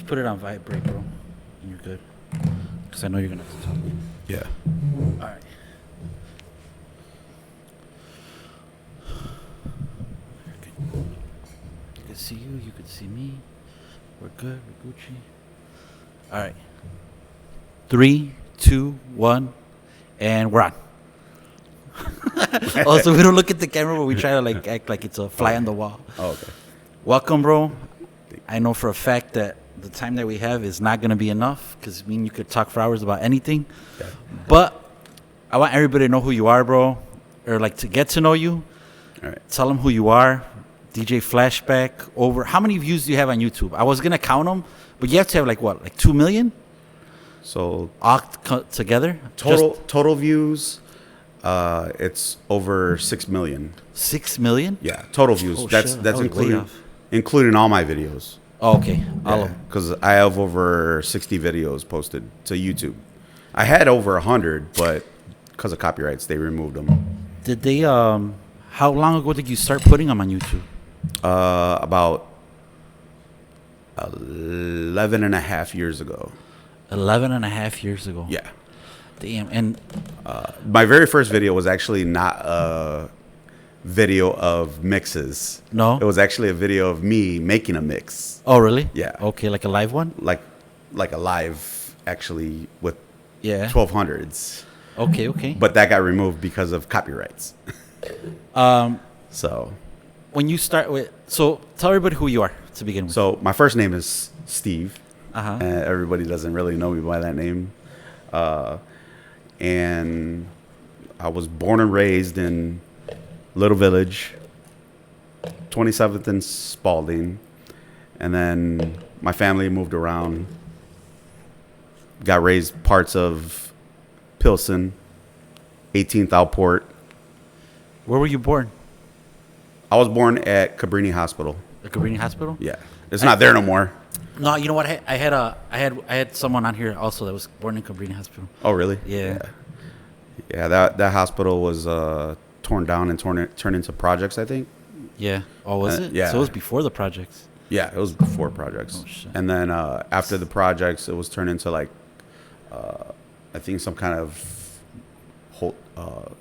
Just put it on vibrate, bro. And you're good. Because I know you're going to have to talk. Yeah. All right. You can see you. You can see me. We're good. We're Gucci. All right. 3, 2, 1, and we're on. Also, we don't look at the camera, but we try to like act like it's a fly on the wall. Oh, okay. Welcome, bro. I know for a fact that the time that we have is not going to be enough because I mean you could talk for hours about anything. Yeah. But I want everybody to know who you are, bro, or like to get to know you. All right. Tell them who you are. DJ Flashback. Over how many views do you have on YouTube? I was gonna count them, but you have to have like what, like 2 million? So All together. total views, it's over 6 million. 6 million. Yeah, total views. Oh, that's shit, that was way off. including all my videos. Oh, okay. All of them. Because I have over 60 videos posted to YouTube. I had over 100, but because of copyrights, they removed them. Did they? How long ago did you start putting them on YouTube? About 11 and a half years ago. 11 and a half years ago. Yeah. Damn. And My very first video was actually not a video of mixes. No? It was actually a video of me making a mix. oh, really? Yeah. Okay, like a live one. Like a live, actually, with Yeah. 1200s. Okay. Okay. But that got removed because of copyrights. So When you start with, so tell everybody who you are to begin with. So my first name is Steve. Uh-huh. Everybody doesn't really know me by that name. And I was born and raised in Little Village, 27th and Spalding. And then my family moved around, got raised parts of Pilsen, 18th Outport. Where were you born? I was born at Cabrini Hospital. The Cabrini Hospital. Yeah. It's not there no more. No, you know what? I had someone on here also that was born in Cabrini Hospital. Oh, really? Yeah. Yeah, that hospital was torn down and turned into projects, I think. Yeah. Oh, was it? yeah. So it was before the projects. Yeah, it was before projects. Oh, shit. And then after the projects, it was turned into like, I think some kind of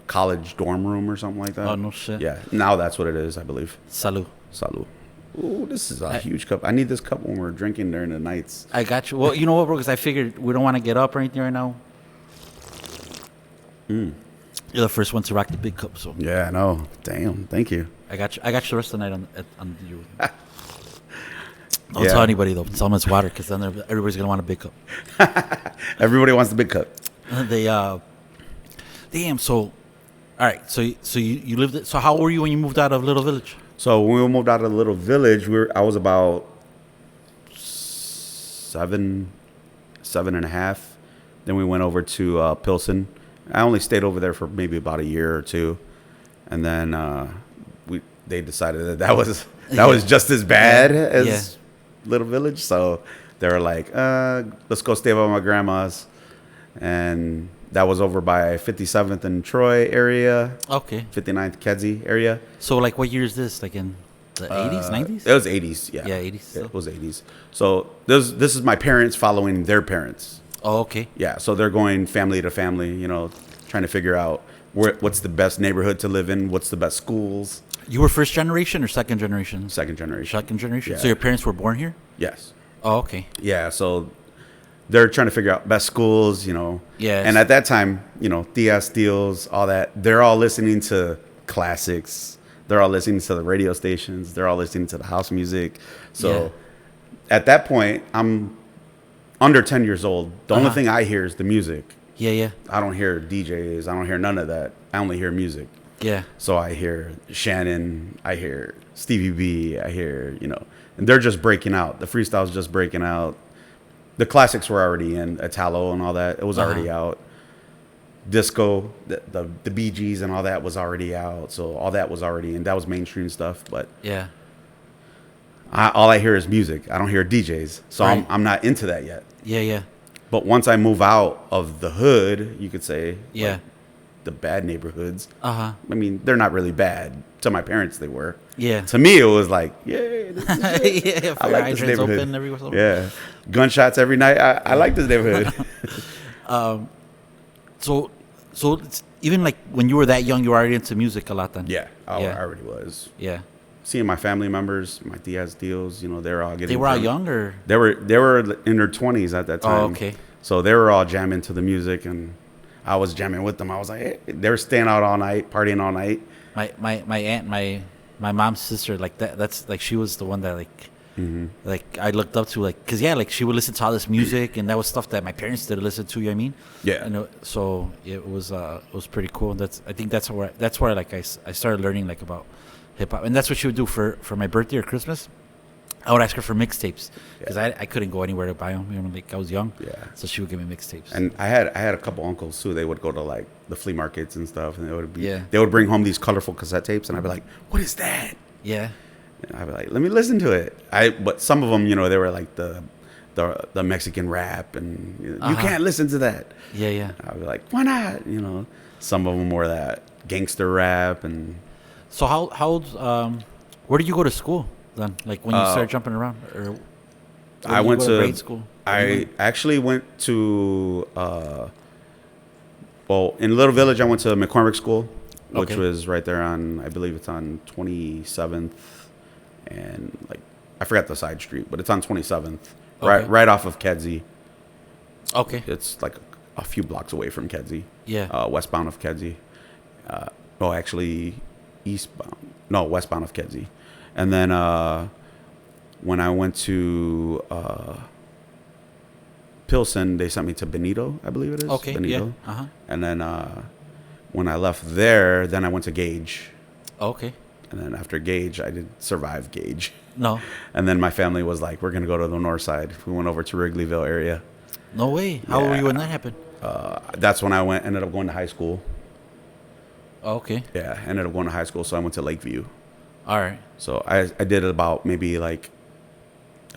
college dorm room or something like that. Oh, no shit. Yeah, now that's what it is, I believe. Salud. Salud. Ooh, this is a huge cup. I need this cup when we're drinking during the nights. I got you. Well, you know what, bro? Because I figured we don't want to get up or anything right now. You're the first one to rock the big cup, so Yeah, I know. Damn, thank you. I got you. I got you the rest of the night on you. Don't Yeah. tell anybody though. Tell them it's water, because then everybody's gonna want a big cup. Everybody wants the big cup. They damn. So, all right. So you lived. So how old were you when you moved out of Little Village? So when we moved out of the Little Village, I was about 7 and a half. Then we went over to Pilsen. I only stayed over there for maybe about a year or two, and then they decided that was just as bad as Little Village. So they were like, let's go stay with my grandma's, and that was over by 57th and Troy area. Okay. 59th Kedzie area. So like, what year is this? Like in the 80s, 90s? It was 80s, yeah. Yeah, 80s still? It was 80s. So this is my parents following their parents. Oh, okay. Yeah, so they're going family to family, trying to figure out what's the best neighborhood to live in, what's the best schools. You were first generation or second generation? Second generation. Second generation. Yeah. So your parents were born here? Yes. Oh, okay. Yeah, so they're trying to figure out best schools, Yes. And at that time, Thea Steels, all that, they're all listening to classics. They're all listening to the radio stations. They're all listening to the house music. So at that point, I'm under 10 years old. The only thing I hear is the music. Yeah, yeah. I don't hear DJs. I don't hear none of that. I only hear music. Yeah. So I hear Shannon. I hear Stevie B. I hear, and they're just breaking out. The freestyle's just breaking out. The classics were already in, Italo and all that. It was already out. Disco, the Bee Gees and all that was already out. So all that was already in. That was mainstream stuff. But Yeah. all I hear is music. I don't hear DJs. So Right. I'm not into that yet. Yeah, yeah. But once I move out of the hood, you could say, Yeah. like the bad neighborhoods. Uh-huh. I mean, they're not really bad. To my parents, they were. Yeah. To me, it was like, yeah, this is it. Yeah, I fire like this hydrants neighborhood. open everywhere. So. Yeah, gunshots every night. I like this neighborhood. So even like when you were that young, you were already into music a lot then. Yeah, Yeah. I already was. Yeah. Seeing my family members, my Diaz deals, they're all getting. They were all young, or They were in their 20s at that time. oh, okay. So they were all jamming to the music, and I was jamming with them. I was like, hey, they were staying out all night, partying all night. My aunt, my mom's sister, like that's like she was the one that like I looked up to, like, because like she would listen to all this music, and that was stuff that my parents didn't listen to. You know what I mean? Yeah. So it was pretty cool. I think that's where like I started learning like about hip hop, and that's what she would do for my birthday or Christmas. I would ask her for mixtapes because I couldn't go anywhere to buy them. Like I was young. Yeah. So she would give me mixtapes. And I had a couple uncles too. They would go to like the flea markets and stuff, and they would bring home these colorful cassette tapes, and I'd be like, "What is that?" Yeah. And I'd be like, "Let me listen to it." But some of them, they were like the Mexican rap, and you can't listen to that. Yeah, yeah. I'd be like, "Why not?" Some of them were that gangster rap, and So where did you go to school then? Like when you started jumping around, or I went to grade school? I actually went to in Little Village I went to McCormick School, which Okay. was right there on, I believe it's on 27th and like I forgot the side street, but it's on 27th, Okay. right off of Kedzie. Okay. It's like a few blocks away from Kedzie. Yeah. Westbound of Kedzie. Actually eastbound. No, westbound of Kedzie. And then when I went to Pilsen, they sent me to Benito, I believe it is. Okay. Benito. Yeah. Uh huh. And then when I left there, then I went to Gage. Okay. And then after Gage, I did survive Gage. No. And then my family was like, we're going to go to the north side. We went over to Wrigleyville area. No way. How old were Yeah. you when that happened? That's when I ended up going to high school. Oh, okay. Yeah, ended up going to high school, so I went to Lakeview. All right. So I did about maybe like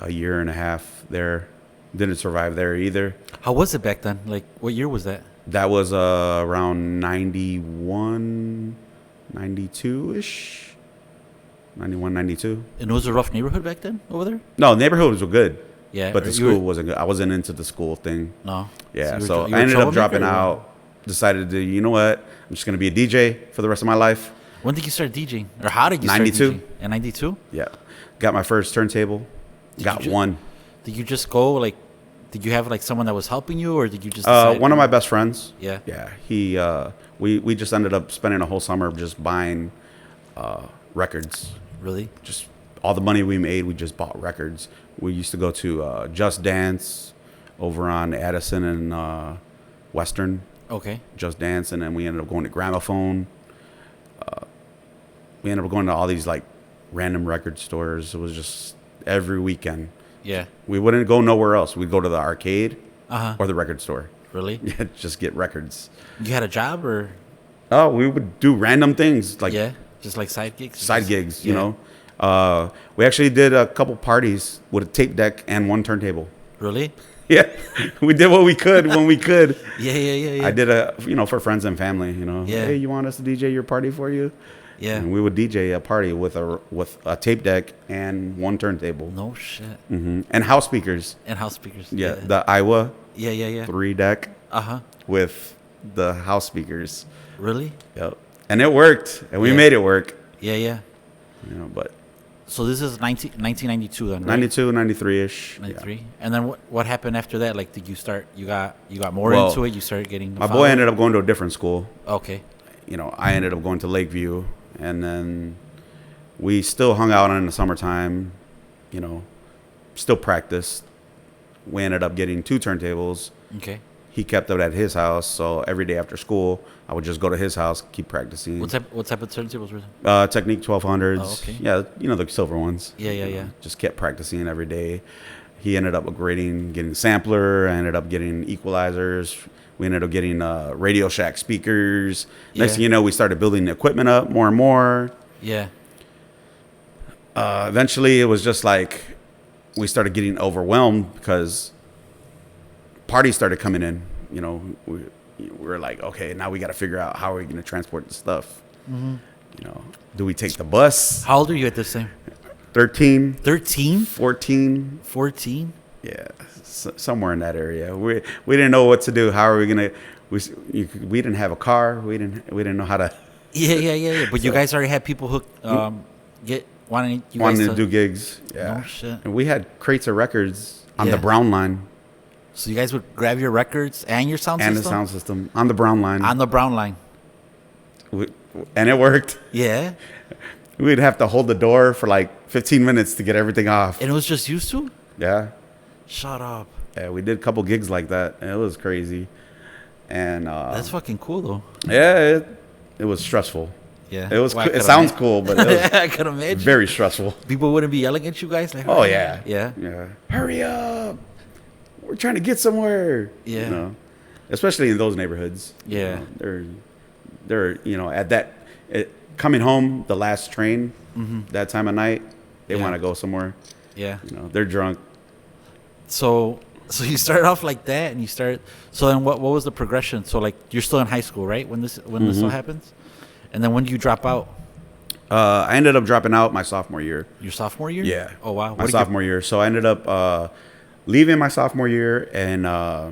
a year and a half there. Didn't survive there either. How was it back then? Like, what year was that? That was around 91, 92-ish. 91, 92. And it was a rough neighborhood back then over there? No, neighborhoods were good. Yeah. But the you school were- wasn't good. I wasn't into the school thing. No. Yeah, you so were I ended up troublemaker dropping or what? out. Decided to, you know what? I'm just going to be a DJ for the rest of my life. When did you start DJing? Or how did you 92. start DJing? In 92? Yeah. Got my first turntable. Got you ju- one. Did you just go, like, did you have, like, someone that was helping you, or did you just decide? One of my best friends. Yeah. Yeah. He, we just ended up spending a whole summer just buying records. Really? Just all the money we made, we just bought records. We used to go to Just Dance over on Addison and Western. Okay. Just Dance, and then we ended up going to Gramophone. We ended up going to all these like random record stores. It was just every weekend. Yeah. We wouldn't go nowhere else. We'd go to the arcade Uh-huh. or the record store. Really? Yeah, just get records. You had a job, or? Oh, we would do random things like Yeah. Just like side gigs? side Just- gigs, yeah. you know. We actually did a couple parties with a tape deck and one turntable. Really? Yeah, we did what we could when we could. Yeah. I did for friends and family, Yeah. Hey, you want us to DJ your party for you? Yeah. And we would DJ a party with a tape deck and one turntable. No shit. And house speakers. And house speakers. Yeah, the Iowa Yeah. 3 deck Uh-huh. with the house speakers. Really? Yep. And it worked, and we Yeah. made it work. Yeah. But So this is 1992 then, right? 92, 93-ish. 93. And then what happened after that? Like, did you start, you got more Well, into it? You started getting My boy ended up going to a different school. Okay. I ended up going to Lakeview, and then we still hung out in the summertime, still practiced. We ended up getting 2 turntables. Okay. He kept it at his house, so every day after school, I would just go to his house, keep practicing. What type of turntables were they? Technique 1200s. Oh, okay. Yeah, the silver ones. Yeah. Just kept practicing every day. He ended up upgrading, getting a sampler. I ended up getting equalizers. We ended up getting Radio Shack speakers. Next Yeah. thing you know, we started building the equipment up more and more. Yeah. Eventually, it was just like we started getting overwhelmed because parties started coming in. We were like, okay, now we got to figure out how are we going to transport the stuff. Do we take the bus? How old are you at this time? 13, 13? 14. 14? Yeah, somewhere in that area. We didn't know what to do. How are we gonna? We didn't have a car. We didn't know how to. Yeah. But you guys already had people wanting to do gigs. Yeah. No shit. And we had crates of records on the Brown line. So you guys would grab your records and your sound system? And the sound system on the Brown line. On the Brown line. And it worked. Yeah. We'd have to hold the door for like 15 minutes to get everything off. And it was just used to? Yeah. Shut up. Yeah, we did a couple gigs like that, and it was crazy. And that's fucking cool, though. Yeah, it was stressful. Yeah. It was. It sounds cool, but it was I could imagine. Very stressful. People wouldn't be yelling at you guys? Like, oh, yeah. Yeah? Hurry up. We're trying to get somewhere. Yeah. Especially in those neighborhoods. Yeah. They're at that, coming home, the last train, that time of night, they want to go somewhere. Yeah. They're drunk. So you started off like that, and so then what was the progression? So like you're still in high school, right? When this all happens? And then when do you drop out? I ended up dropping out my sophomore year. Your sophomore year? Yeah. Oh wow. My sophomore year. So I ended up leaving my sophomore year, and I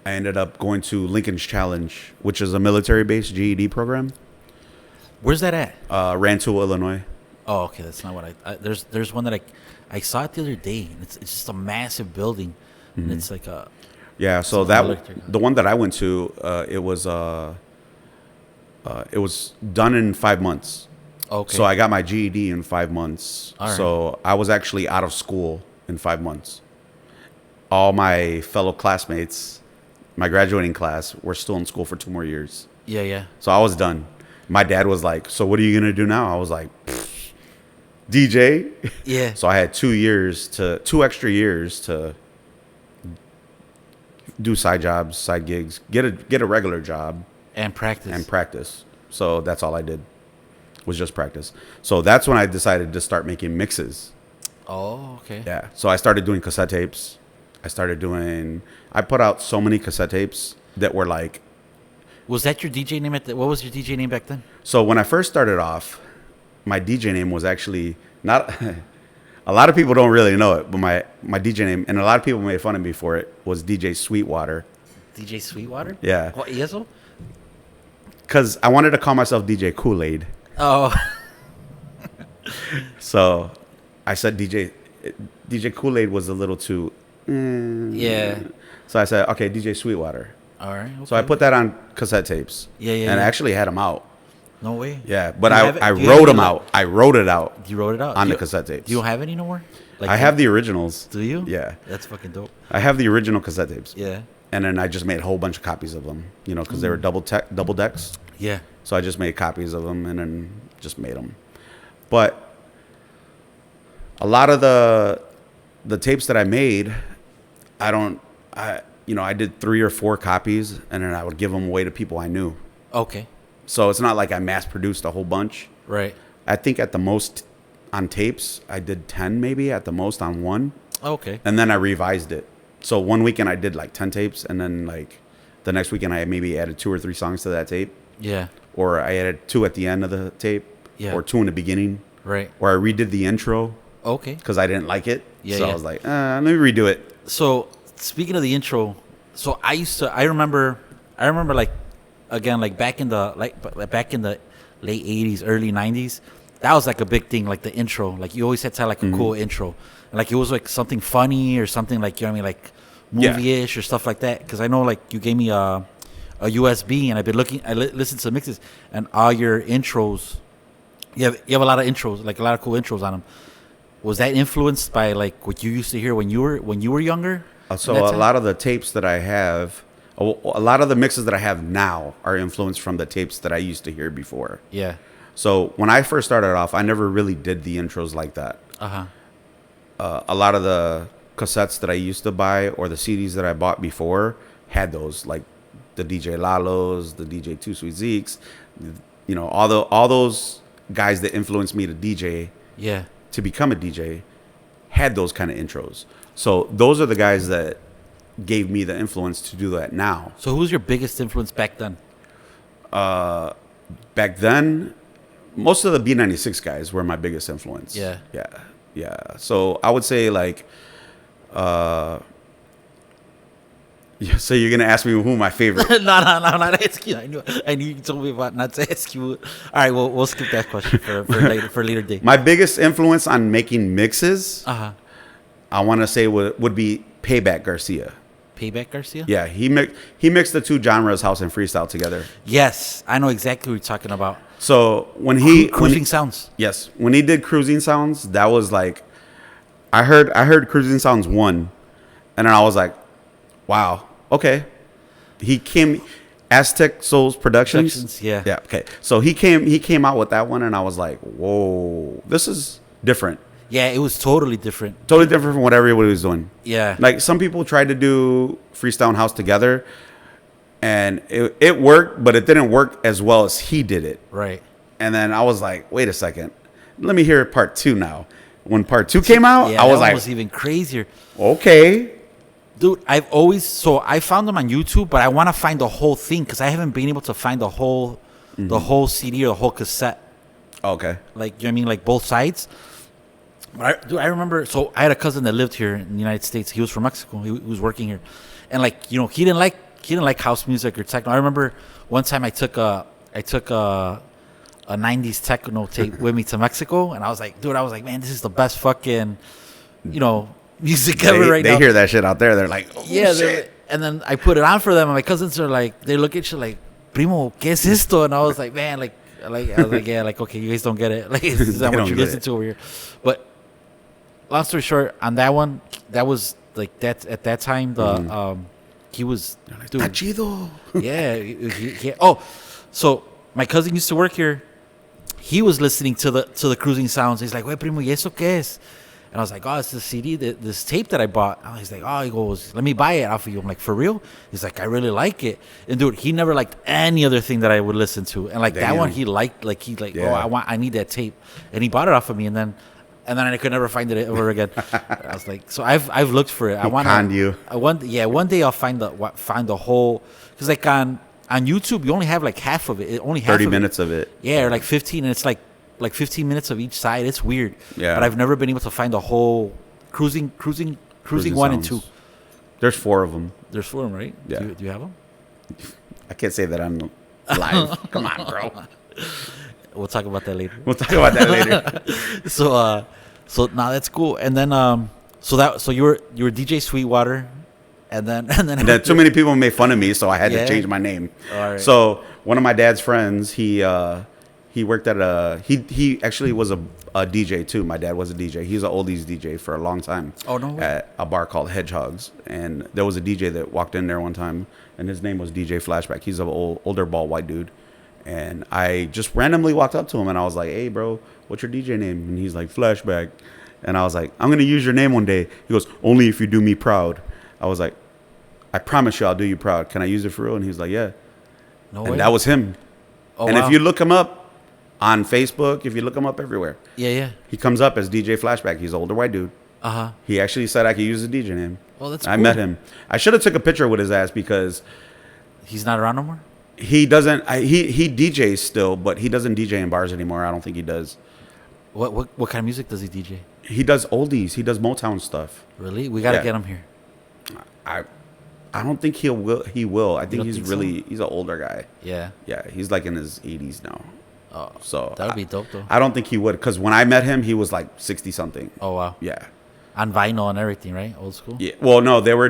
ended up going to Lincoln's Challenge, which is a military-based GED program. Where's that at? Rantoul, Illinois. Oh, okay. That's not what there's one that I saw it the other day. And it's just a massive building, and it's like a. Yeah. So the one that I went to, it was done in 5 months. Okay. So I got my GED in 5 months. All right. So I was actually out of school in 5 months. All my fellow classmates, my graduating class, were still in school for 2 more years. Yeah. So I was done. My dad was like, "So what are you gonna do now?" I was like, "DJ." Yeah. So I had 2 extra years to do side jobs, side gigs, get a regular job, and practice. So that's all I did, was just practice. So that's when I decided to start making mixes. Oh, okay. Yeah. So I started doing cassette tapes. I put out so many cassette tapes that were like. Was that your DJ name what was your DJ name back then? So when I first started off, my DJ name was actually not. A lot of people don't really know it, but my DJ name, and a lot of people made fun of me for it, was DJ Sweetwater. DJ Sweetwater? Yeah. What, eso? Because I wanted to call myself DJ Kool-Aid. Oh. So I said DJ Kool-Aid was a little too. Yeah. So I said, okay, DJ Sweetwater. All right. Okay. So I put that on cassette tapes. Yeah. And I actually had them out. No way. Yeah, but I wrote them out. I wrote it out. You wrote it out on the cassette tapes. You don't have any no more? I have the originals. Do you? Yeah. That's fucking dope. I have the original cassette tapes. Yeah. And then I just made a whole bunch of copies of them, because they were double decks. Yeah. So I just made copies of them and then just made them. But a lot of the tapes that I made, I did 3 or 4 copies, and then I would give them away to people I knew. Okay. So it's not like I mass produced a whole bunch. Right. I think at the most on tapes, I did 10 maybe at the most on one. Okay. And then I revised it. So one weekend I did like 10 tapes, and then like the next weekend I maybe added 2 or 3 songs to that tape. Yeah. Or I added 2 at the end of the tape. Yeah. Or 2 in the beginning. Right. Or I redid the intro. Okay. Because I didn't like it. Yeah. So I was like, let me redo it. So speaking of the intro, so I remember like, again, like back in the late 80s, early 90s, that was like a big thing, like the intro. Like you always had to have like a cool intro. And like it was like something funny or something like, like movie-ish or stuff like that. Because I know like you gave me a USB, and I've been looking, I listened to mixes, and all your intros, you have a lot of intros, like a lot of cool intros on them. Was that influenced by like what you used to hear when you were younger? So a lot of the tapes that I have, a lot of the mixes that I have now are influenced from the tapes that I used to hear before. Yeah. So when I first started off, I never really did the intros like that. A lot of the cassettes that I used to buy or the CDs that I bought before had those, like the DJ Lalos, the DJ Two Sweet Zeeks, all those guys that influenced me to DJ. Yeah. To become a DJ, had those kind of intros. So those are the guys that gave me the influence to do that now. So who's your biggest influence back then? back then, most of the B96 guys were my biggest influence. Yeah. Yeah. So I would say like, yeah, so you're gonna ask me who my favorite? No, not ask you. I knew you told me about not to ask you. All right, well, we'll skip that question for later day. My biggest influence on making mixes, Uh-huh. I want to say would be Payback Garcia. Payback Garcia? Yeah, he mixed the two genres, house and freestyle, together. Yes, I know exactly what you're talking about. So when he Cruising Sounds. Yes, when he did Cruising Sounds, that was like, I heard Cruising Sounds 1, and then I was like, wow, okay. He came, Aztec Souls Productions. Yeah. Yeah. Okay. So he came out with that one, and I was like, whoa, this is different. Yeah, it was totally different. Totally different from what everybody was doing. Yeah. Like some people tried to do freestyle and house together, and it worked, but it didn't work as well as he did it. Right. And then I was like, wait a second, let me hear part 2 now. When part 2 came out, Yeah, I was that like, was even crazier. okay. Dude, I found them on YouTube, but I want to find the whole thing because I haven't been able to find the whole CD or the whole cassette. Okay. Like, you know what I mean? Like both sides. But I remember, so I had a cousin that lived here in the United States. He was from Mexico. He was working here. And like, you know, he didn't like house music or techno. I remember one time I took a 90s techno tape with me to Mexico, and I was like, man, this is the best fucking, you know, music ever right now. They hear that shit out there. They're like, oh, Yeah, shit. and then I put it on for them, and my cousins are like, they look at you like, primo, ¿qué es esto? And I was like, man, I was like, yeah, like, okay, you guys don't get it. Like, this is not what you listen to over here. But long story short, on that one, that was like that at that time. He was, dude, Está chido. yeah. Oh, so my cousin used to work here. He was listening to the Cruising Sounds. He's like, "Wait, primo, ¿y eso qué es?" And I was like, "Oh, it's the CD, this tape that I bought." And he's like, "Oh," he goes, "Let me buy it off of you." I'm like, "For real?" He's like, "I really like it." And dude, he never liked any other thing that I would listen to. And like that one, he liked. Like Yeah. "Oh, I need that tape." And he bought it off of me. And then I could never find it ever again. I was like, so I've looked for it. I want you. One day I'll find the whole, because like on YouTube you only have like half of it. Only half 30 of minutes of it. Yeah, or like 15, and it's like 15 minutes of each side. It's weird. Yeah. But I've never been able to find the whole cruising 1 and 2. There's 4 of them. There's 4 of them, right? Yeah. Do you have them? I can't say that I'm live. Come on, bro. We'll talk about that later. We'll talk about that later. So now that's cool. And then so you were DJ Sweetwater, and then Too many people made fun of me, so I had to change my name. All right. So one of my dad's friends, he worked at he actually was a DJ too. My dad was a DJ. He was an oldies DJ for a long time. Oh, no way. At a bar called Hedgehogs, and there was a DJ that walked in there one time, and his name was DJ Flashback. He's an older bald white dude, and I just randomly walked up to him and I was like, "Hey, bro, what's your DJ name?" And he's like, "Flashback," and I was like, "I'm gonna use your name one day." He goes, "Only if you do me proud." I was like, "I promise you, I'll do you proud. Can I use it for real?" And he's like, "Yeah." No and way. that was him. Oh, and wow. if you look him up on Facebook, if you look him up everywhere, Yeah. he comes up as DJ Flashback. He's an older white dude. Uh-huh. He actually said I could use the DJ name. Well, that's I cool. met him. I should have took a picture with his ass because He's not around no more? he doesn't. He DJs still, but he doesn't DJ in bars anymore. I don't think he does. What kind of music does he DJ? He does oldies. He does Motown stuff. Really? We got to Yeah. get him here. I don't think he will. I think don't he's think so? really he's an older guy. Yeah. Yeah, he's like in his 80s now. Oh, So that would be dope though. I don't think he would, because when I met him, he was like 60 something. Oh wow. Yeah. On vinyl and everything, right? Old school. Yeah. Well, no, they were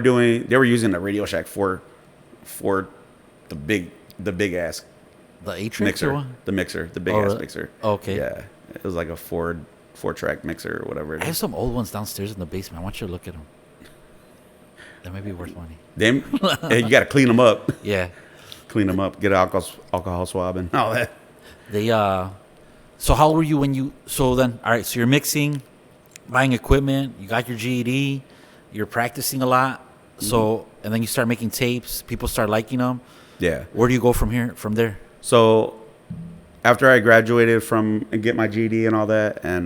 using the Radio Shack for the big ass The Atrix mixer, or what? the big Oh, ass really? mixer. Okay. Yeah, it was like a four track mixer or whatever. It I have is. some old ones downstairs in the basement. I want you to look at them. That might be worth money. Them, hey, you got to clean them up. Yeah. Clean them up. Get an alcohol swab and all that. They So how old were you when you? So then, all right. So you're mixing, buying equipment. You got your GED. You're practicing a lot. So and then you start making tapes. People start liking them. Yeah. Where do you go from here? From there? So after I graduated and get my GED and all that, and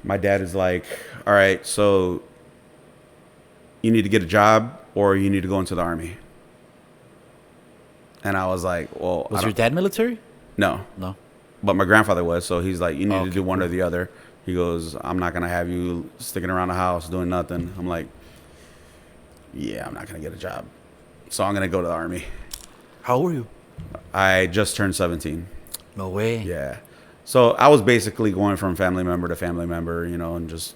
my dad is like, "All right, so you need to get a job or you need to go into the Army." And I was like, well, Was your dad military? No. No. But my grandfather was, so he's like, you need to do one cool. or the other. He goes, I'm not going to have you sticking around the house doing nothing. I'm like, yeah, I'm not going to get a job. So I'm going to go to the Army. How old were you? I just turned 17. No way. Yeah. So I was basically going from family member to family member, and just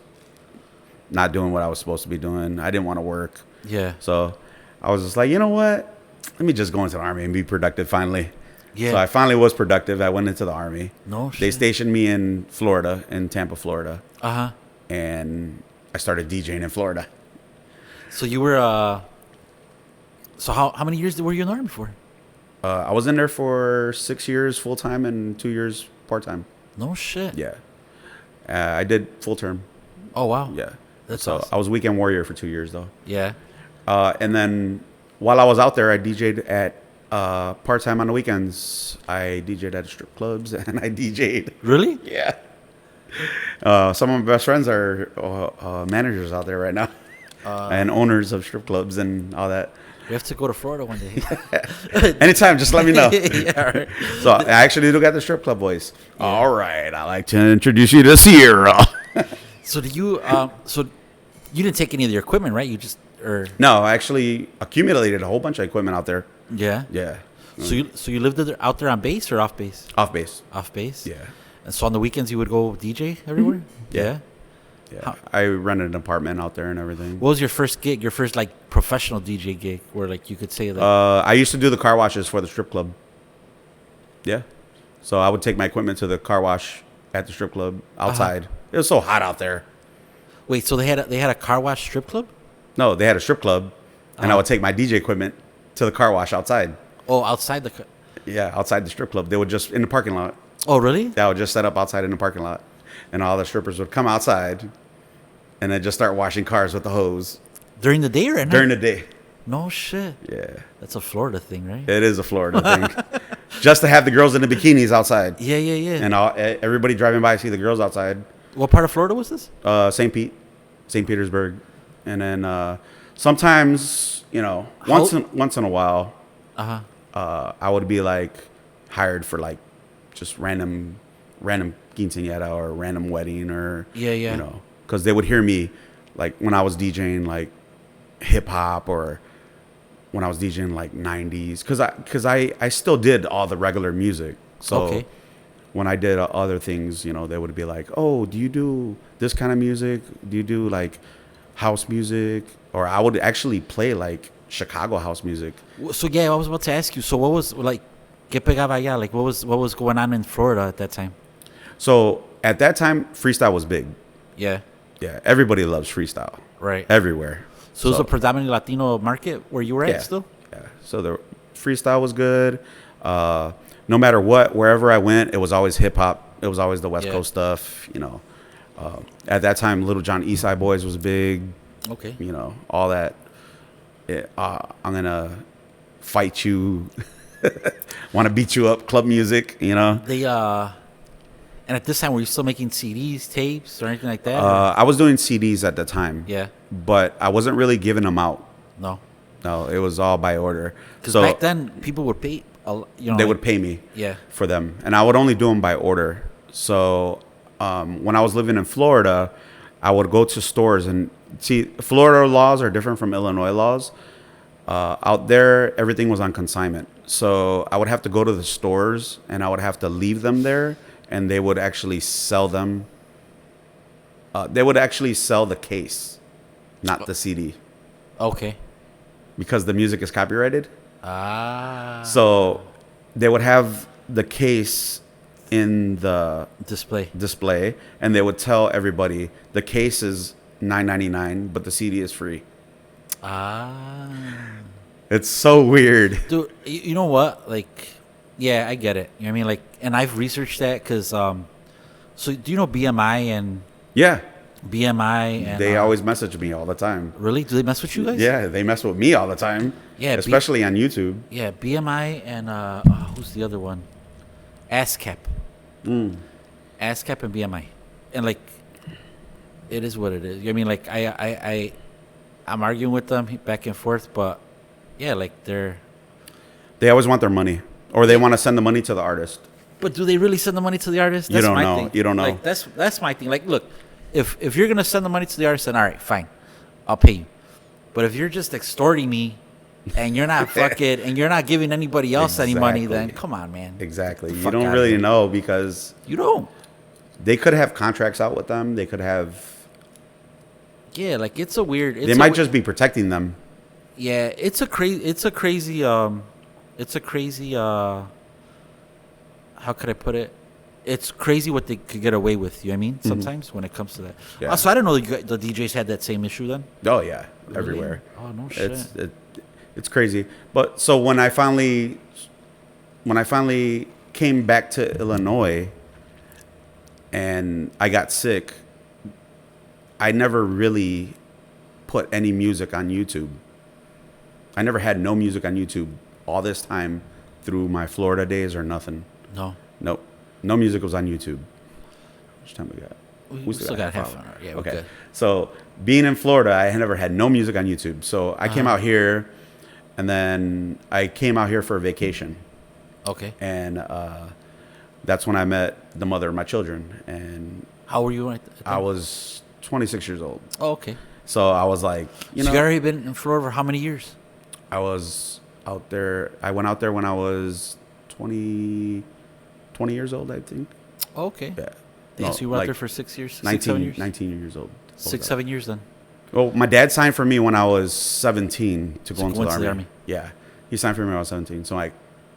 not doing what I was supposed to be doing. I didn't want to work. Yeah. So I was just like, you know what? Let me just go into the Army and be productive finally. Yeah. So I finally was productive. I went into the Army. No shit. They stationed me in Florida, in Tampa, Florida. Uh-huh. And I started DJing in Florida. So you were, so how many years were you in the Army for? I was in there for 6 years full-time and 2 years part-time. No shit. Yeah. I did full-term. Oh, wow. Yeah. That's so awesome. I was weekend warrior for 2 years, though. Yeah. And then while I was out there, I DJ'd at part-time on the weekends. I DJ'd at strip clubs and I DJ'd. Really? Yeah. Some of my best friends are managers out there right now and owners of strip clubs and all that. We have to go to Florida one day. Anytime, just let me know. Yeah, right. So I actually do got the strip club voice. Yeah. All right, I'd like to introduce you to Sierra. So so you didn't take any of your equipment, right? You just No, I actually accumulated a whole bunch of equipment out there. Yeah. Yeah. So you lived out there on base or off base? Off base. Off base. Yeah. And so on the weekends you would go DJ everywhere. Mm-hmm. Yeah. Yeah. I rented an apartment out there and everything. What was your first gig? Your first like professional DJ gig, where like you could say like? I used to do the car washes for the strip club. Yeah. So I would take my equipment to the car wash at the strip club outside. It was so hot out there. Wait, so they had a car wash strip club? No, they had a strip club, and I would take my DJ equipment to the car wash outside. Oh, outside the. Yeah, outside the strip club. They would just in the parking lot. Oh, really? I would just set up outside in the parking lot, and all the strippers would come outside, and then just start washing cars with the hose. During the day or at night? During the day. No shit. Yeah. That's a Florida thing, right? It is a Florida thing. Just to have the girls in the bikinis outside. Yeah. And everybody driving by see the girls outside. What part of Florida was this? St. Petersburg. And then sometimes, once in a while, I would be like hired for like just random quinceañera or random wedding or because they would hear me like when I was DJing like hip hop or when I was DJing like 90s because I still did all the regular music. So when I did other things, they would be like, oh, do you do this kind of music? Do you do like house music? Or I would actually play like Chicago house music. So yeah, I was about to ask you. So what was like, ¿qué pegaba allá? Like what was going on in Florida at that time? So at that time, freestyle was big. Yeah. Yeah, everybody loves freestyle. Right. Everywhere. So it was a predominantly Latino market where you were at still? Yeah. So the freestyle was good. No matter what, wherever I went, it was always hip hop. It was always the West Coast stuff. At that time, Little John Eastside Boys was big. Okay. All that. I'm gonna fight you. Want to beat you up? Club music. They and at this time, were you still making CDs, tapes, or anything like that? I was doing CDs at the time. Yeah. But I wasn't really giving them out. No, it was all by order. Because back then, people would pay. They would pay me. Yeah. For them, and I would only do them by order. So when I was living in Florida, I would go to stores and see. Florida laws are different from Illinois laws. Out there, everything was on consignment. So I would have to go to the stores, and I would have to leave them there, and they would actually sell them. They would actually sell the case, not the CD. Okay. Because the music is copyrighted. Ah. So they would have the case in the display, and they would tell everybody the case is $9.99, but the CD is free. Ah. It's so weird. Dude, you know what? Like, yeah, I get it. You know what I mean? Like, and I've researched that because, so do you know BMI and... Yeah. BMI and... They always message me all the time. Really? Do they mess with you guys? Yeah, they mess with me all the time. Yeah. Especially on YouTube. Yeah, BMI and, who's the other one? ASCAP. ASCAP and BMI. And, like, it is what it is. I mean, like, I'm arguing with them back and forth, but... Yeah, like they're They always want their money, or they want to send the money to the artist. But do they really send the money to the artist? You That's don't my know. thing. You don't know. Like that's my thing. Like, look, if you're gonna send the money to the artist, then all right, fine, I'll pay you. But if you're just extorting me, and you're not fucking, and you're not giving anybody else any money, then come on, man. Exactly. You Fuck don't outta really here. know because You don't. they could have contracts out with them. They could have. Yeah, like it's a weird. They might just be protecting them. Yeah, it's a crazy. It's a crazy. It's a crazy. How could I put it? It's crazy what they could get away with. You know what I mean? Sometimes when it comes to that. Yeah. So I don't know the DJs had that same issue then. Oh yeah, Really? everywhere. Oh no shit. It's crazy. But so when I finally came back to Illinois and I got sick, I never really put any music on YouTube. I never had no music on YouTube all this time through my Florida days or nothing. No. Nope. No music was on YouTube. How much time we got? We still got half an hour. Yeah, we're Okay. good. So being in Florida, I had never had no music on YouTube. So I came out here, and then I came out here for a vacation. Okay. And that's when I met the mother of my children. And How were you? I was 26 years old. Oh, okay. So I was like, you So know, you already been in Florida for how many years? I was out there. I went out there when I was 20 years old, I think. Oh, okay. Yeah. Damn, so you were out there for 6 years? 6, 7 years? 19 years old. 6, 7 years then. Well, my dad signed for me when I was 17 to go into the army. Yeah. He signed for me when I was 17. So I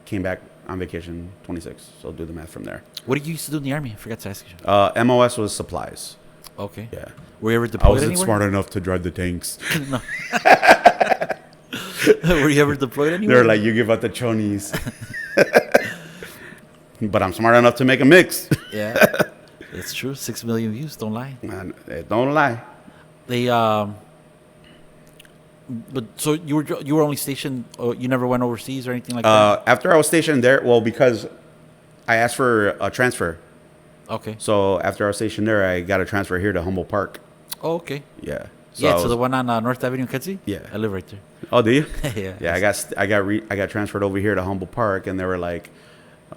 came back on vacation 26. So do the math from there. What did you used to do in the army? I forgot to ask you. MOS was supplies. Okay. Yeah. Were you ever I deployed wasn't anywhere? smart enough to drive the tanks. No. Were you ever deployed anywhere? They're like, you give out the chonies. But I'm smart enough to make a mix. Yeah. It's true. 6 million views. Don't lie. Man, don't lie. They But so you were only stationed. You never went overseas or anything like that. After I was stationed there, well, because I asked for a transfer. Okay. So after I was stationed there, I got a transfer here to Humboldt Park. Oh, okay. Yeah. So Yeah, I to was- the one on North Avenue in Kedzie? Yeah. I live right there. Oh, do you? Yeah. Yeah, I got transferred over here to Humboldt Park, and they were like,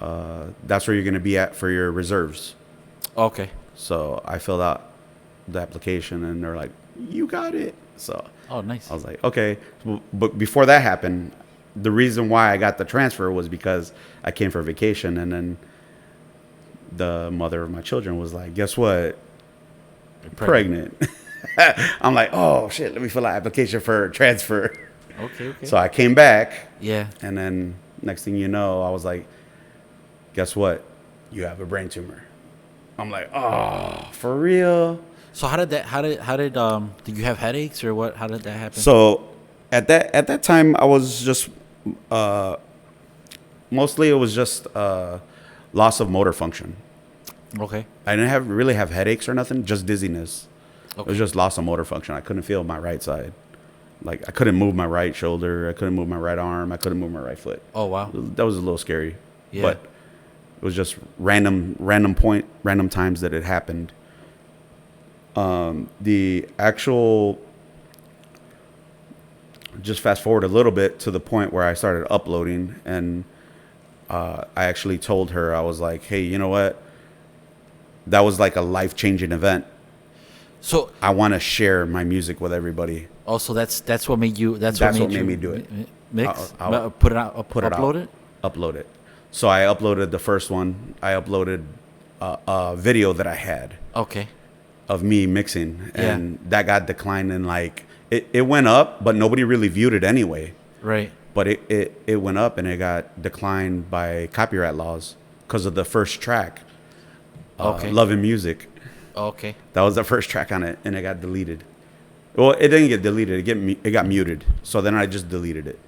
"That's where you're gonna be at for your reserves." Okay. So I filled out the application, and they're like, "You got it." So Oh, nice. I was like, "Okay," but before that happened, the reason why I got the transfer was because I came for vacation, and then the mother of my children was like, "Guess what? You're Pregnant." I'm like, "Oh shit! Let me fill out application for transfer." Okay. So I came back. Yeah. And then next thing you know, I was like, guess what? You have a brain tumor. I'm like, oh, for real? So did you have headaches or what? How did that happen? So at that time, I was just, mostly it was just loss of motor function. Okay. I didn't really have headaches or nothing, just dizziness. It Okay. was just loss of motor function. I couldn't feel my right side. Like I couldn't move my right shoulder. I couldn't move my right arm. I couldn't move my right foot. Oh, wow. That was a little scary. Yeah. But it was just random times that it happened. The actual, just fast forward a little bit to the point where I started uploading, and I actually told her, I was like, hey, you know what? That was like a life-changing event. So I want to share my music with everybody. also that's what made you. That's What what made you me do it. Mix. I'll Put it out. Put it upload out. it. Upload it. So I uploaded the first one. I uploaded a video that I had Okay. of me mixing, Yeah. and that got declined, and like it went up, but nobody really viewed it anyway. Right. But it went up, and it got declined by copyright laws because of the first track. Okay. Love and Music. Okay. That was the first track on it, and it got deleted. Well, it didn't get deleted. It got muted. So then I just deleted it.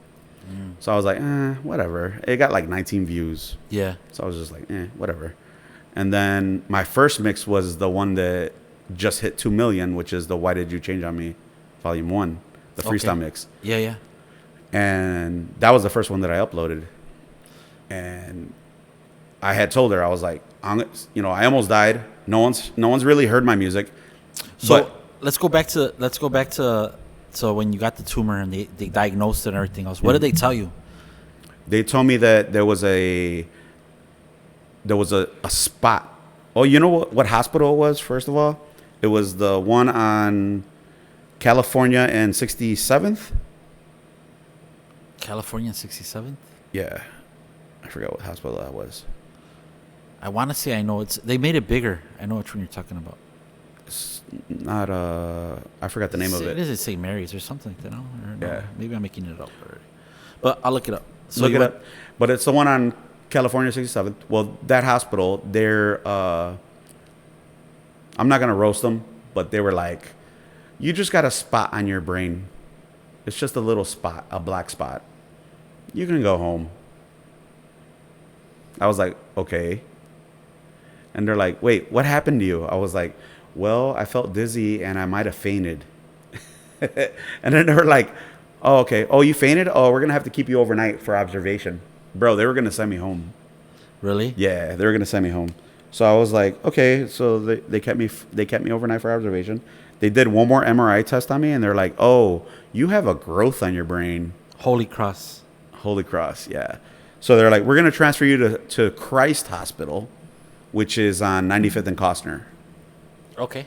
So I was like, whatever. It got like 19 views. Yeah. So I was just like, whatever. And then my first mix was the one that just hit 2 million, which is the Why Did You Change on Me, Volume 1, the freestyle Okay. mix. Yeah. And that was the first one that I uploaded. And I had told her, I was like, I almost died. No one's really heard my music. So But let's go back to when you got the tumor and they diagnosed it and everything else. What did they tell you? They told me that there was a spot. Oh, you know what hospital it was? First of all, it was the one on California and 67th. California 67th. Yeah, I forgot what hospital that was. I want to say I know they made it bigger. I know which one you're talking about. It's not I forgot the name of it. Is it St. Mary's or something like that? No? Or no? Yeah. Maybe I'm making it up already. But I'll look it up. So Look it up. But it's the one on California 67th. Well, that hospital, they're I'm not gonna roast them, but they were like, you just got a spot on your brain. It's just a little spot, a black spot. You can go home. I was like, okay. And they're like, wait, what happened to you? I was like, well, I felt dizzy and I might have fainted. And then they were like, oh, okay. Oh, you fainted? Oh, we're going to have to keep you overnight for observation. Bro, they were going to send me home. Really? Yeah, they were going to send me home. So I was like, okay. So they kept me overnight for observation. They did one more MRI test on me, and they're like, oh, you have a growth on your brain. Holy Cross. Holy Cross, yeah. So they're like, we're going to transfer you to Christ Hospital, which is on 95th and Costner. Okay.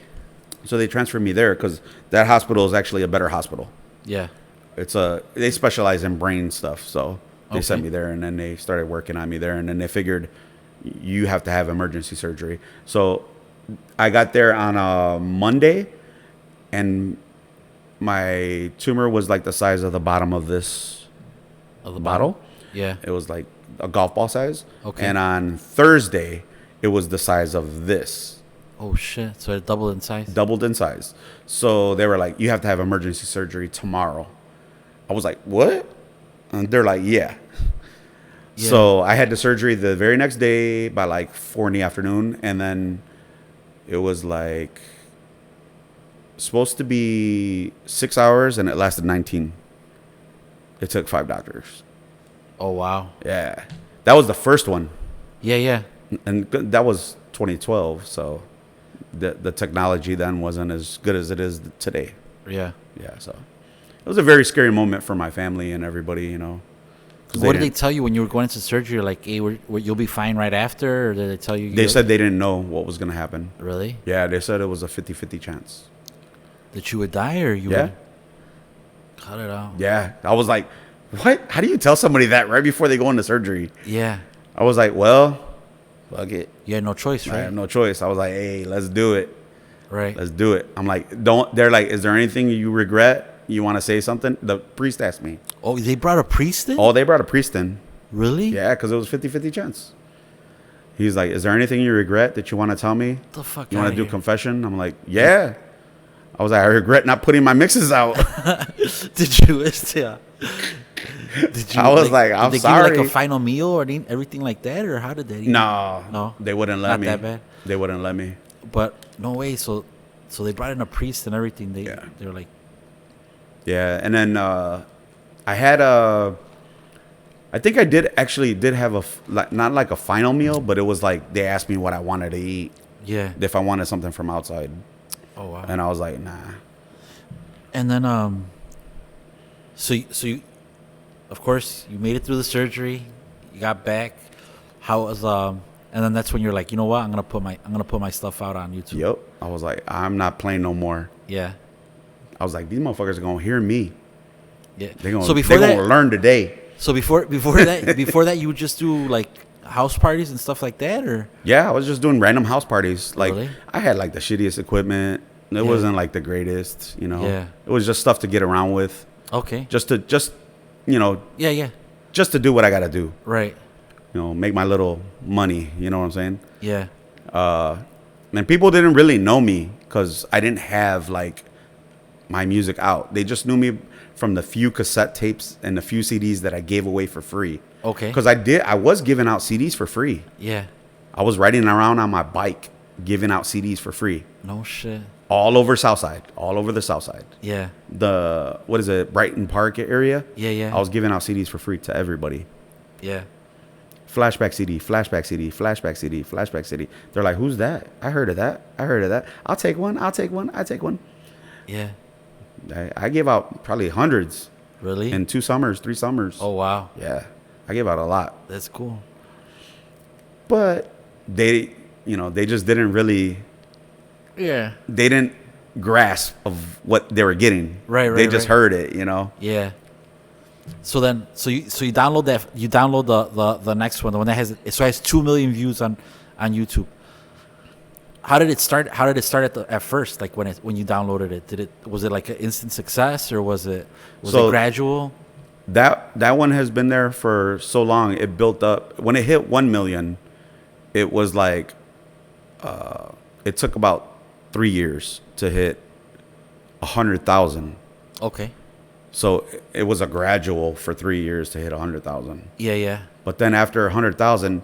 So they transferred me there because that hospital is actually a better hospital. Yeah. They specialize in brain stuff. So they Okay. sent me there, and then they started working on me there. And then they figured you have to have emergency surgery. So I got there on a Monday, and my tumor was like the size of the bottom of this Of the bottle. Yeah. It was like a golf ball size. Okay. And on Thursday, it was the size of this. Oh, shit. So it doubled in size? Doubled in size. So they were like, you have to have emergency surgery tomorrow. I was like, what? And they're like, yeah. So I had the surgery the very next day by like 4 in the afternoon. And then it was like supposed to be 6 hours, and it lasted 19. It took 5 doctors. Oh, wow. Yeah. That was the first one. Yeah, yeah. And that was 2012. So the technology then wasn't as good as it is today. Yeah. Yeah. So it was a very scary moment for my family and everybody, you know. What did they tell you when you were going into surgery? Like, hey, you'll be fine right after? Or did they tell you? They said they didn't know what was going to happen. Really? Yeah. They said it was a 50-50 chance. That you would die or you Yeah. would cut it out? Yeah. I was like, what? How do you tell somebody that right before they go into surgery? Yeah. I was like, well, fuck it. You had no choice, I right? have no choice. I was like, hey, let's do it. Right. Let's do it. I'm like, they're like, is there anything you regret? You want to say something? The priest asked me. Oh, they brought a priest in? Oh, they brought a priest in. Really? Yeah, because it was 50-50 chance. He's like, is there anything you regret that you want to tell me? What the fuck? You want to do confession? I'm like, yeah. I was like, I regret not putting my mixes out. Did you? Yeah. Did you? I was like, I'm did they sorry. give you like a final meal or everything like that, or how did they? No, they wouldn't let Not me. that bad. They wouldn't let me. But no way. So they brought in a priest and everything. They were like, Yeah, and then I think I did have not like a final meal, but it was like they asked me what I wanted to eat. yeah. If I wanted something from outside. Oh wow. And I was like, nah. And then so you, of course, you made it through the surgery. You got back. How was and then that's when you're like, you know what? I'm gonna put my stuff out on YouTube. Yep. I was like, I'm not playing no more. Yeah. I was like, these motherfuckers are gonna hear me. Yeah. They're gonna, So before they're that, gonna learn today. so before that, you would just do like house parties and stuff like that, or? Yeah, I was just doing random house parties. Like Really? I had like the shittiest equipment. It wasn't like the greatest, you know. Yeah. It was just stuff to get around with. Okay. Just you know, Yeah. just to do what I gotta do. Right. You know, make my little money. You know what I'm saying? Yeah. And people didn't really know me because I didn't have like my music out. They just knew me from the few cassette tapes and the few CDs that I gave away for free. Okay. Because I was giving out CDs for free. Yeah. I was riding around on my bike giving out CDs for free. No shit. All over Southside. All over the Southside. Yeah. What is it? Brighton Park area? Yeah. I was giving out CDs for free to everybody. Yeah. Flashback CD, flashback CD, flashback CD, flashback CD. They're like, who's that? I heard of that. I'll take one. Yeah. I gave out probably hundreds Really? in 2 summers, 3 summers. Oh wow. Yeah. I gave out a lot. That's cool. But they just didn't really, Yeah. they didn't grasp of what they were getting. Right. They just heard it, you know? Yeah. So you download that, you download the next one, the one that has 2 million views on YouTube. How did it start? At first? Like when you downloaded it, was it like an instant success, or was it gradual? That one has been there for so long. It built up. When it hit 1 million, it was like it took about 3 years to hit 100,000. Okay. So it was a gradual for 3 years to hit 100,000. Yeah. But then after 100,000,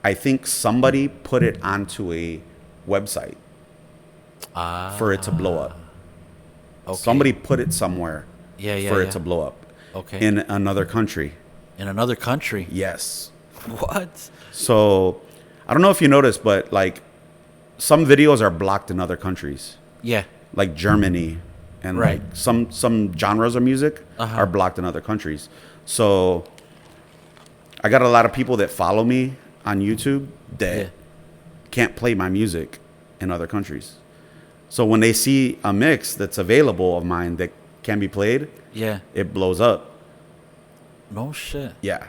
I think somebody put it onto a website for it to blow up. Okay. Somebody put it somewhere it to blow up. Okay. In another country. In another country? Yes. What? So I don't know if you noticed, but like some videos are blocked in other countries. Yeah. Like Germany and right. like some genres of music are blocked in other countries. So I got a lot of people that follow me on YouTube that can't play my music in other countries. So when they see a mix that's available of mine that can be played, it blows up. No shit. Yeah.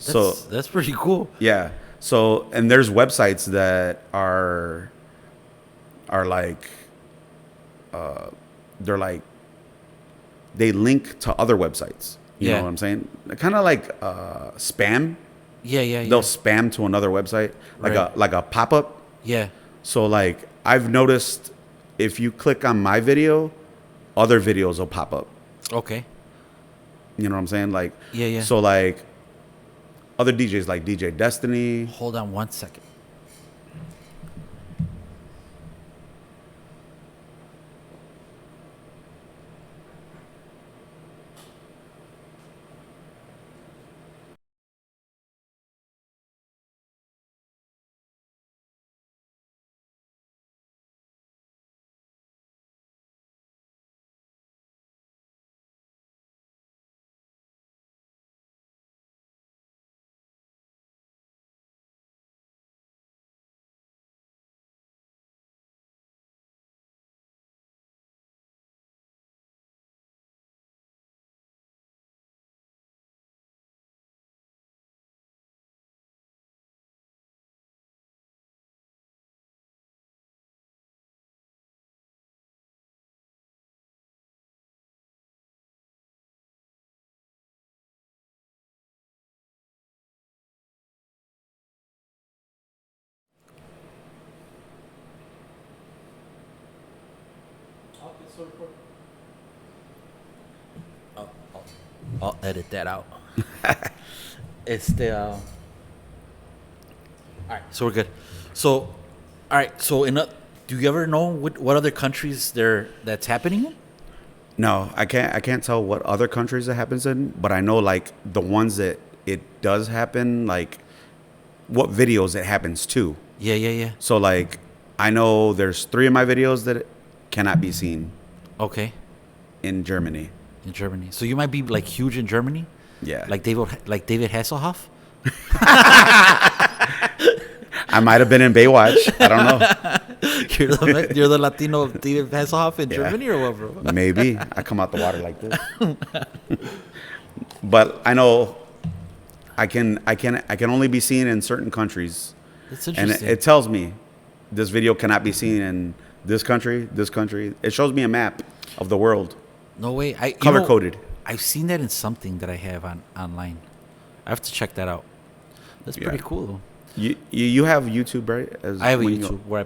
That's pretty cool. Yeah. So, and there's websites that are like, they're like, they link to other websites. You know what I'm saying? Kind of like spam. Yeah. They'll spam to another website, like a pop-up. Yeah. So like I've noticed if you click on my video, other videos will pop up. Okay. You know what I'm saying? Like yeah. So like other DJs like DJ Destiny. Hold on 1 second. I'll edit that out. It's the. All right, so we're good. So, all right. So, do you ever know what other countries that's happening in? No, I can't tell what other countries it happens in, but I know like the ones that it does happen, like what videos it happens to. Yeah. So like I know there's 3 of my videos that cannot be seen. Okay. In Germany. In Germany. So you might be like huge in Germany? Yeah. Like David Hasselhoff? I might have been in Baywatch. I don't know. You're the Latino David Hasselhoff in Germany or what, bro? Maybe. I come out the water like this. But I know I can only be seen in certain countries. That's interesting. And it tells me this video cannot be seen in this country, this country. It shows me a map of the world. No way. Color coded. I've seen that in something that I have online. I have to check that out. That's pretty cool though. You have YouTube, right? I have a YouTube where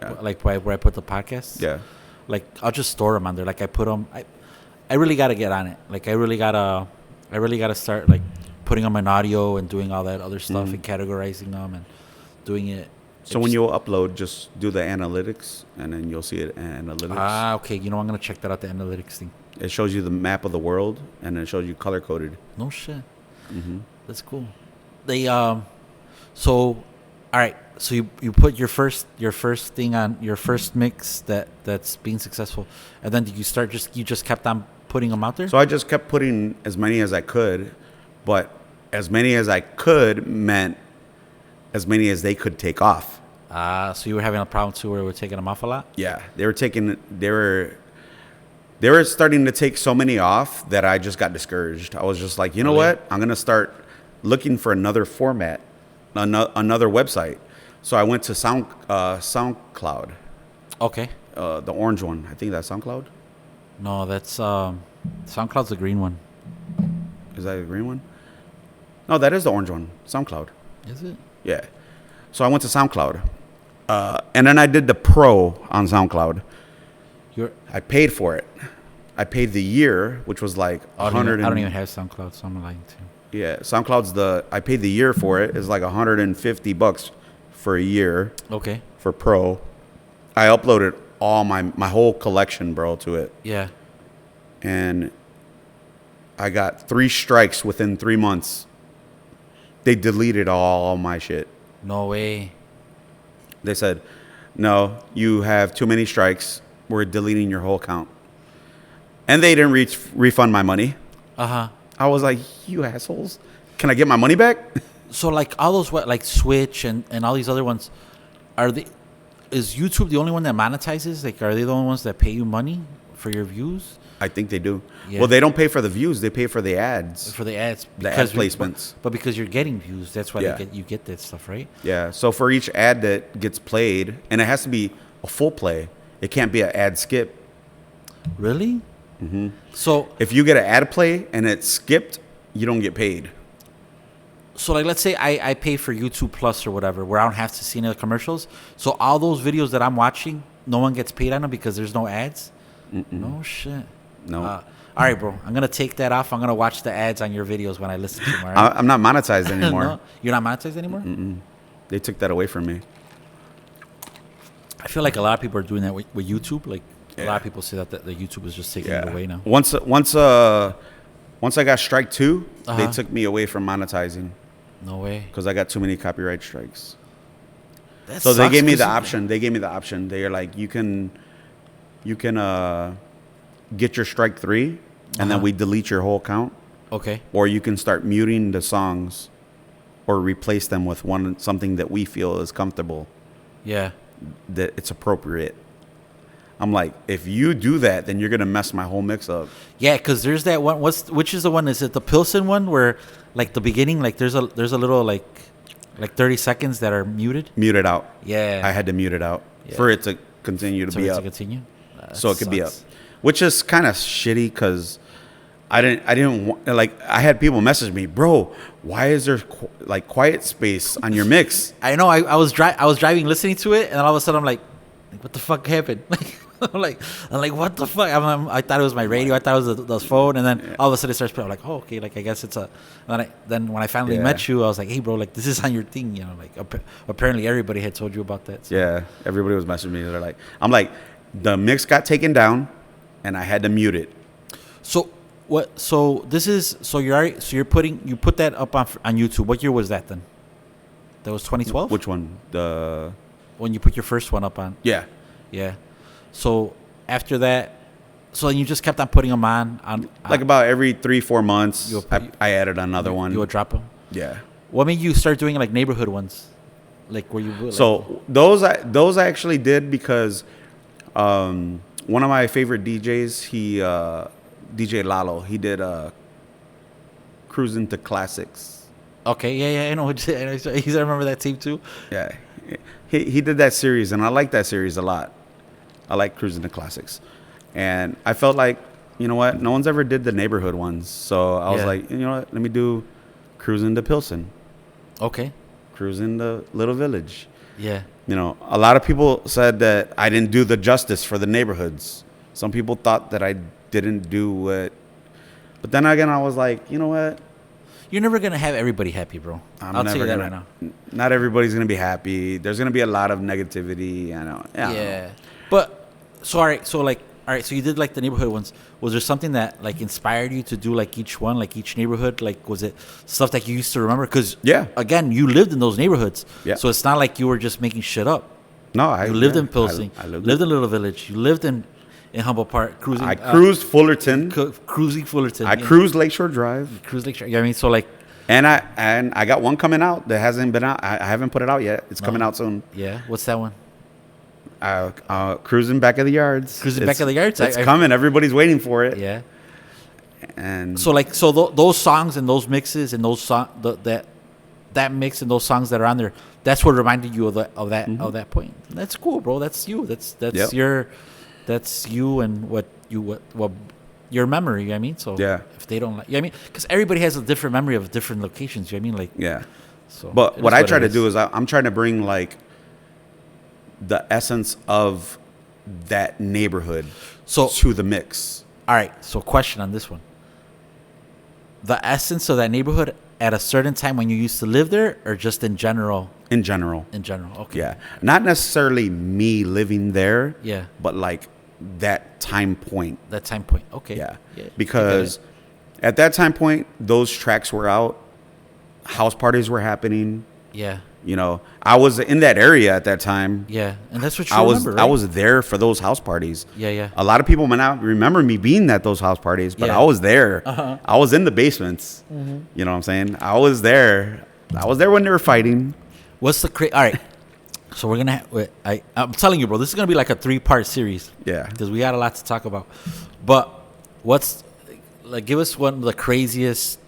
I put the podcast. Yeah. Like I'll just store them on there. Like I put them. I really gotta get on it. Like I really gotta start like putting them in audio and doing all that other stuff and categorizing them and doing it. So when you upload, just do the analytics and then you'll see it in analytics. Ah, okay. You know, I'm gonna check that out. The analytics thing. It shows you the map of the world and it shows you color coded. No shit. That's cool. They so all right. So you put your first thing on your first mix that's being successful, and then did you just kept on putting them out there? So I just kept putting as many as I could, but as many as I could meant as many as they could take off. So you were having a problem too, where we were taking them off a lot. Yeah, they were starting to take so many off that I just got discouraged. I was just like, you know what? I'm gonna start looking for another format, another website. So I went to SoundCloud. Okay. The orange one. I think that's SoundCloud. No, that's SoundCloud's the green one. Is that the green one? No, that is the orange one. SoundCloud. Is it? Yeah. So I went to SoundCloud, and then I did the Pro on SoundCloud. I paid for it. I paid the year, which was like I don't even have SoundCloud, so I'm lying too. Yeah, SoundCloud's I paid the year for it. It's like $150 for a year. Okay. For Pro. I uploaded all my whole collection, bro, to it. Yeah. And I got 3 strikes within 3 months. They deleted all my shit. No way. They said, no, you have too many strikes. We're deleting your whole account. And they didn't refund my money. Uh-huh. I was like, you assholes. Can I get my money back? So like all those like Switch and all these other ones, is YouTube the only one that monetizes? Like, are they the only ones that pay you money for your views? I think they do. Yeah. Well, they don't pay for the views. They pay for the ads. For the ads. The ad placements. But because you're getting views, that's why you get that stuff, right? Yeah. So for each ad that gets played, and it has to be a full play. It can't be an ad skip. Really? Mm-hmm. So if you get an ad play and it's skipped, you don't get paid. So like, let's say I pay for YouTube Plus or whatever, where I don't have to see any of the commercials. So all those videos that I'm watching, no one gets paid on them because there's no ads. Mm-mm. No shit. No. All right, bro. I'm gonna take that off. I'm gonna watch the ads on your videos when I listen to them. All right? I'm not monetized anymore. No? You're not monetized anymore? Mm-mm. They took that away from me. I feel like a lot of people are doing that with YouTube. Like a lot of people say that the YouTube is just taking it away now. Once I got strike 2, they took me away from monetizing. No way. Because I got too many copyright strikes. That so they sucks, gave me the option. They gave me the option. They are like, you can get your strike 3, and then we delete your whole account. Okay. Or you can start muting the songs, or replace them with something that we feel is comfortable. Yeah. That it's appropriate. I'm like, if you do that, then you're gonna mess my whole mix up. Yeah, because there's that one. Which is the one? Is it the Pilsen one where, like the beginning, like there's a little like 30 seconds that are muted? Muted out. Yeah. I had to mute it out for it to continue to be up. To continue. So it could be up, which is kind of shitty because I didn't like. I had people message me, bro. Why is there like quiet space on your mix? I know. I was driving, listening to it, and all of a sudden I'm like, what the fuck happened? I'm like, what the fuck? I thought it was my radio. I thought it was the phone, and then all of a sudden it starts playing. I'm like, oh, okay. Like I guess it's a. Then when I finally met you, I was like, hey, bro, like this is on your thing, you know. Like apparently everybody had told you about that. So. Yeah, everybody was messaging me. They're like, I'm like, the mix got taken down, and I had to mute it. So what? So this is you put that up on YouTube. What year was that then? That was 2012. Which one? When you put your first one up on. Yeah. Yeah. So after that, so you just kept on putting them on like about every 3-4 months. I added another one. You would drop them. Yeah. What made you start doing like neighborhood ones, like where you? Like, so those I actually did because one of my favorite DJs, DJ Lalo, he did Cruising to Classics. Okay. Yeah. I know. I remember that team too. Yeah. He did that series, and I like that series a lot. I like Cruising to Classics. And I felt like, you know what? No one's ever did the neighborhood ones. So I was like, you know what? Let me do Cruising to Pilsen. Okay. Cruising to Little Village. Yeah. You know, a lot of people said that I didn't do the justice for the neighborhoods. Some people thought that I didn't do what. But then again, I was like, you know what? You're never going to have everybody happy, bro. I'll tell you that right now. Not everybody's going to be happy. There's going to be a lot of negativity. I know. Yeah. But, so, all right. So, like, all right. So, you did, like, the neighborhood ones. Was there something that, like, inspired you to do, like, each one, like, each neighborhood? Like, was it stuff that you used to remember? Because, again, you lived in those neighborhoods. Yeah. So, it's not like you were just making shit up. No, I lived in Pilsen. I lived in Little Village. You lived in Humboldt Park, cruising. I cruised Fullerton. Cruising Fullerton. I cruised Lakeshore Drive. Cruised Lakeshore. You know what I mean? So, like, And I got one coming out that hasn't been out. I haven't put it out yet. It's coming out soon. Yeah. What's that one? Cruising back of the yards. Back of the yards. It's coming. Everybody's waiting for it. Yeah. And So those songs and those mixes and those that mix and those songs that are on there, that's what reminded you of that point. That's cool, bro. That's you. That's Yep. that's you and what your memory. You know what I mean? So Yeah. if they don't like, you know what I mean, because everybody has a different memory of different locations. You know what I mean? Like yeah. so. But it what is I it try to is. do is I'm trying to bring like the essence of that neighborhood So to the mix. all right. So question on this one: the essence of that neighborhood at a certain time when you used to live there, or just in general? In general. In general, okay. Yeah. Not necessarily me living there. Yeah. But like that time point. That time point. Okay. Yeah. Yeah. Because at that time point, those tracks were out. House parties were happening. Yeah. You know, I was in that area at that time. Yeah. And that's what you I remember, right? was there for those house parties. Yeah, yeah. A lot of people may not remember me being at those house parties, but Yeah. I was there. Uh-huh. I was in the basements. You know what I'm saying? I was there. I was there when they were fighting. What's the all right? So we're gonna. I'm telling you, bro. This is gonna be like a 3-part series. Yeah. Because we got a lot to talk about. But what's like? Give us one of the craziest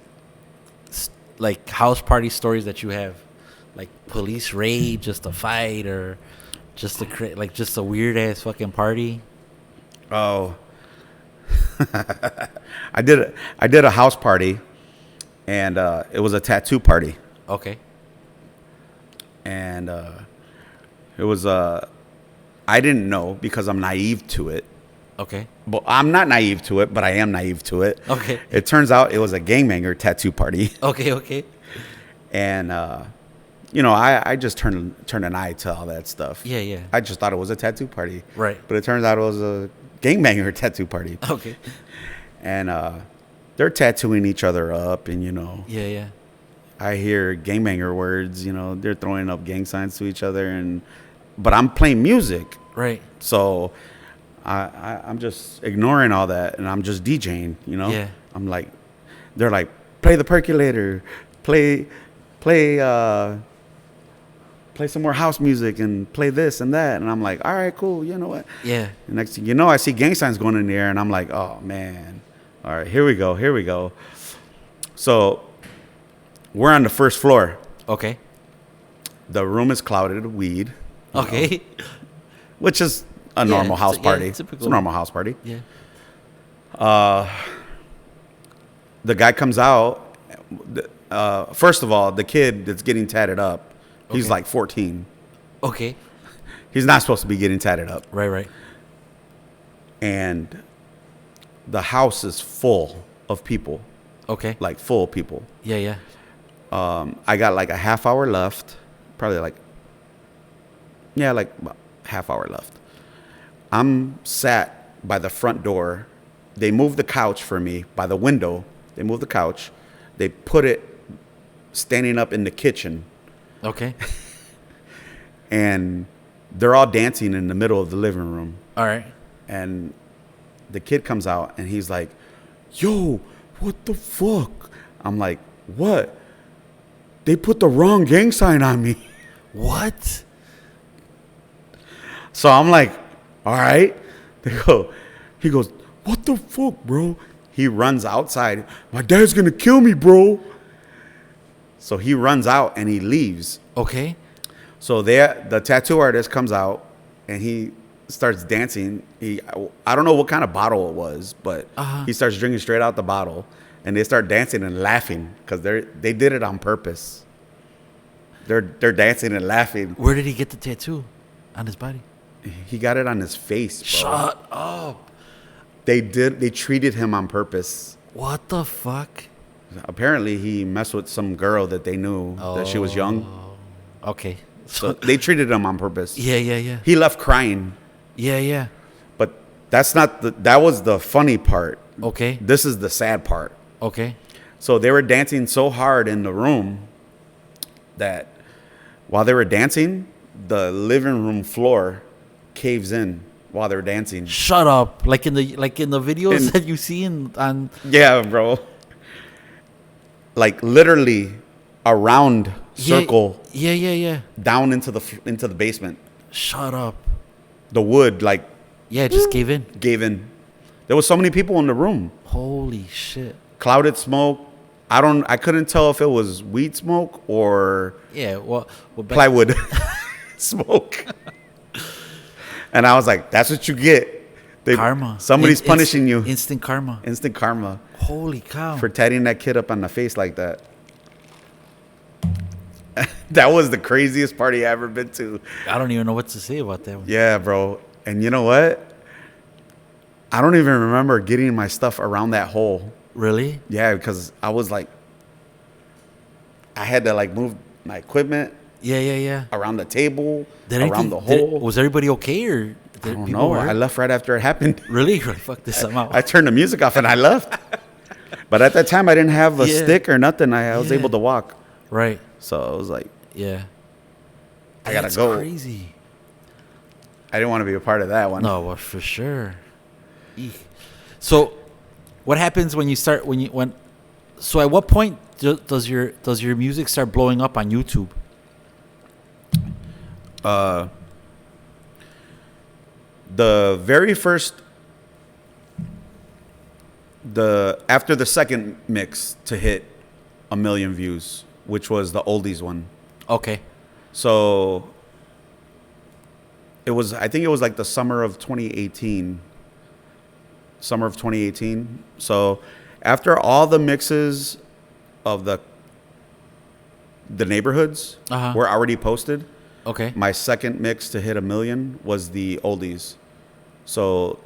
like house party stories that you have, like police raid, just a fight, or just just a weird ass fucking party. Oh, I did a house party, and it was a tattoo party, Okay. and it was I didn't know because I'm naive to it. Okay. Well, I'm not naive to it, but I am naive to it. Okay. It turns out it was a gangbanger tattoo party, Okay. Okay. and you know, I just turned an eye to all that stuff. Yeah. Yeah. I just thought it was a tattoo party, Right. but it turns out it was a gangbanger tattoo party. Okay. And they're tattooing each other up, and you know, Yeah. Yeah. I hear gangbanger words. You know, they're throwing up gang signs to each other, but I'm playing music, Right. so I'm just ignoring all that, and I'm just DJing. You know, Yeah. I'm like, they're like, play the percolator, play some more house music, and play this and that, and I'm like, all right, cool. You know what? Yeah. The next thing you know, I see gang signs going in the air, and I'm like, oh, man. All right, here we go. So we're on the first floor. Okay. The room is clouded with weed. you know, Okay. which is a normal it's house a- yeah, party. typical. It's a normal house party. Yeah. The guy comes out. First of all, the kid that's getting tatted up, he's Okay. like 14. Okay. He's not supposed to be getting tatted up. Right. Right. And the house is full of people, Okay. like full of people. Yeah. Yeah. I got like a half hour left, probably like about half hour left. I'm sat by the front door. They moved the couch for me by the window. They moved the couch. They put it standing up in the kitchen, Okay. and they're all dancing in the middle of the living room. All right. And the kid comes out, and he's like, yo, what the fuck? I'm like, what? They put the wrong gang sign on me. What? So I'm like, all right. He goes, what the fuck, bro? He runs outside. My dad's going to kill me, bro. So he runs out and he leaves. Okay. So the tattoo artist comes out and he starts dancing. I don't know what kind of bottle it was, but he starts drinking straight out the bottle, and they start dancing and laughing because they did it on purpose. They're dancing and laughing. Where did he get the tattoo? On his body? He got it on his face, bro. Shut up. They treated him on purpose. What the fuck? Apparently, he messed with some girl that they knew that she was young. Okay. So they treated him on purpose. Yeah, yeah, yeah. He left crying. Yeah, yeah. But that was the funny part. Okay. This is the sad part. Okay. So they were dancing so hard in the room that while they were dancing, the living room floor caves in while they're dancing. Shut up. Like in the videos that you see on Yeah, bro. like literally a round circle Yeah. down into the basement. Shut up. The wood like Yeah, it just gave in. gave in. There was so many people in the room. Holy shit. Clouded smoke. I couldn't tell if it was weed smoke or Yeah, well plywood smoke. And I was like, that's what you get. Karma. Somebody's punishing you. Instant karma. Instant karma. Holy cow. For tatting that kid up on the face like that. That was the craziest party I ever been to. I don't even know what to say about that one. Yeah, bro. And you know what? I don't even remember getting my stuff around that hole. Really? Yeah, because I was like, I had to like move my equipment Yeah. around the table, Did around anything- the hole. was everybody okay or I did don't people know. hurt? I left right after it happened. Really? You're like, fuck this, I'm out. I turned the music off and I left. But at that time, I didn't have a Yeah. stick or nothing. I was Yeah. able to walk. Right. So I was like, Yeah. I gotta That's go. crazy. I didn't want to be a part of that one. No, well, for sure. Eek. So, what happens when you start So, at what point does your music start blowing up on YouTube? The very first, after the second mix to hit 1 million views, which was the oldies one. Okay. So I think it was like the summer of 2018. So after all the mixes of the neighborhoods Uh-huh. were already posted, Okay. my second mix to hit 1 million was the oldies. So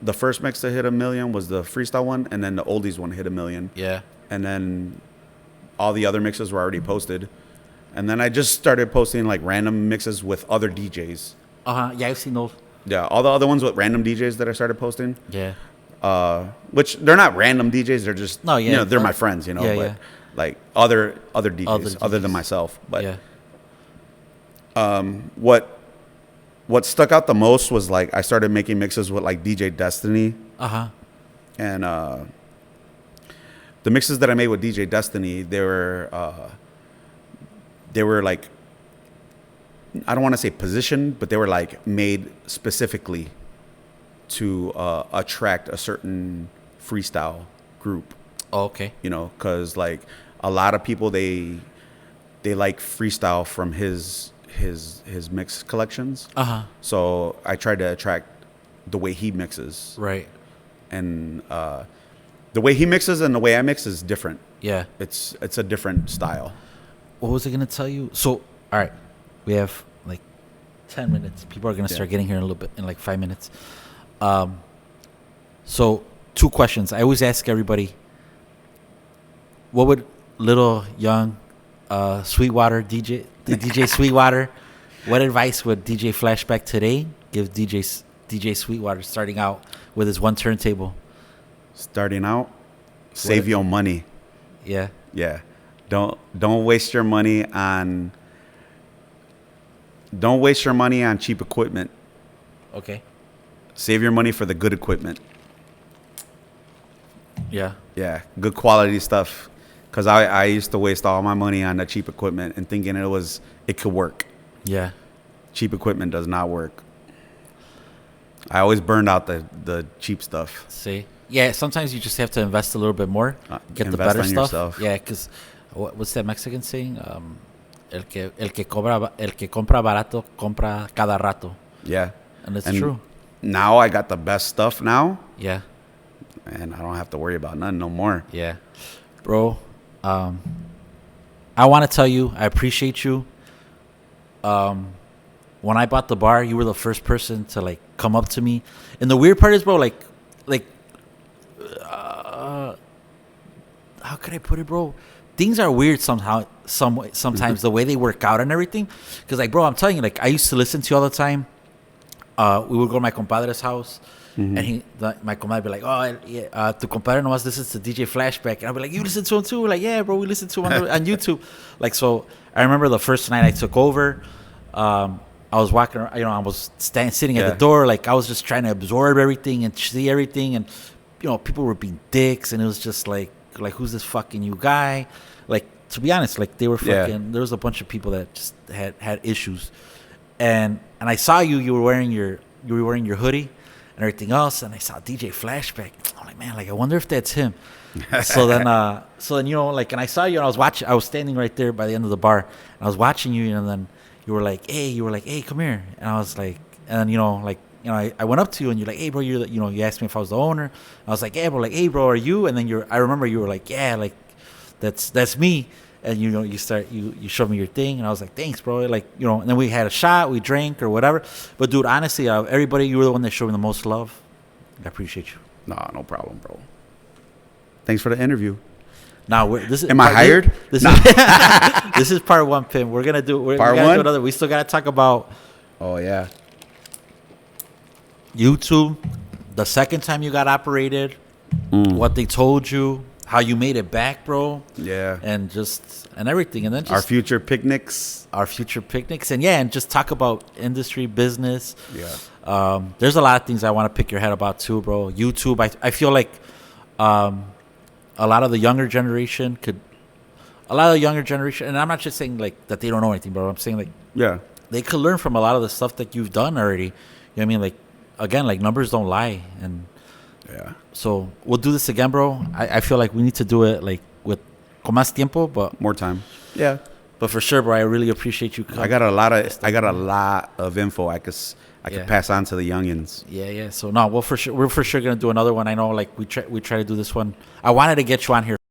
the first mix to hit 1 million was the freestyle one, and then the oldies one hit 1 million. Yeah. And then all the other mixes were already posted. And then I just started posting like random mixes with other DJs. Yeah, I've seen those. Yeah, all the other ones with random DJs that I started posting. Yeah. Which they're not random DJs, they're just No, yeah. you know, they're my friends, you know, Yeah, but yeah. like other DJs other than DJs. myself. But Yeah. what stuck out the most was like I started making mixes with like DJ Destiny. And the mixes that I made with DJ Destiny, they were like, I don't want to say positioned, but they were like made specifically to attract a certain freestyle group. Oh, okay. You know, because like a lot of people they like freestyle from his mix collections. So I tried to attract the way he mixes. Right. And the way he mixes and the way I mix is different. Yeah. It's a different style. What was I gonna tell you? So, all right, we have like 10 minutes. People are gonna start getting here in a little bit, in like 5 minutes. So 2 questions. I always ask everybody, what would little young Sweetwater DJ Sweetwater, what advice would DJ Flashback today give DJ Sweetwater starting out with his one turntable? Starting out, save your money. Yeah. Yeah. Don't waste your money on cheap equipment. Okay. Save your money for the good equipment. Yeah. Yeah, good quality stuff. Because I used to waste all my money on the cheap equipment and thinking it could work. Yeah. Cheap equipment does not work. I always burned out the cheap stuff. See? Yeah, sometimes you just have to invest a little bit more, get the Invest better on stuff. yourself. Yeah, because what's that Mexican saying? El que compra barato compra cada rato. Yeah. And it's true. Now I got the best stuff now, Yeah. and I don't have to worry about nothing no more. Yeah. Bro, I want to tell you, I appreciate you. When I bought the bar, you were the first person to like come up to me. And the weird part is, bro, like how could I put it, bro? Things are weird sometimes the way they work out and everything. Because like, bro, I'm telling you, like I used to listen to you all the time. We would go to my compadre's house, and my compadre would be like, "Oh, yeah, tu compadre nomás listens to DJ Flashback," and I'd be like, "You listen to him too?" We're like, "Yeah, bro, we listen to him on YouTube." Like, so I remember the first night I took over. I was walking around, I was sitting at the door, like I was just trying to absorb everything and see everything, and people were being dicks, and it was just like who's this fucking new guy? Like, to be honest, like they were fucking. There was a bunch of people that just had issues, and I saw you were wearing your hoodie and everything else, and I saw DJ Flashback. I'm like, man, like I wonder if that's him. so then you know, like, and I saw you, and I was standing right there by the end of the bar, and I was watching you, and then you were like, hey, come here, and I was like, and you know, like, you know, I went up to you, and you're like, hey, bro, you know, you asked me if I was the owner. I was like, yeah, bro, like, hey, bro, are you? And then I remember you were like, yeah, like, that's me. And you know, you showed me your thing, and I was like, thanks, bro. Like, you know, and then we had a shot, we drank or whatever. But dude, honestly, everybody, you were the one that showed me the most love. I appreciate you. No problem, bro. Thanks for the interview. Now, this is. Am I hired? This is part one, Pim. We're gonna do. We Part gotta one? do another. We still gotta talk about Oh yeah. YouTube, the second time you got operated, what they told you, how you made it back, bro. Yeah. And everything, and then just Our future picnics. and and just talk about industry, business. Yeah. There's a lot of things I want to pick your head about too, bro. YouTube, I feel like a lot of the younger generation, and I'm not just saying like that they don't know anything, bro. I'm saying like they could learn from a lot of the stuff that you've done already. You know what I mean? Like, again, like numbers don't lie, and so we'll do this again, bro. I feel like we need to do it like with con más tiempo, but more time. Yeah. But for sure, bro, I really appreciate you. I got a lot of info I could pass on to the youngins. Yeah. So no, we're for sure gonna do another one. I know, like we try to do this one. I wanted to get you on here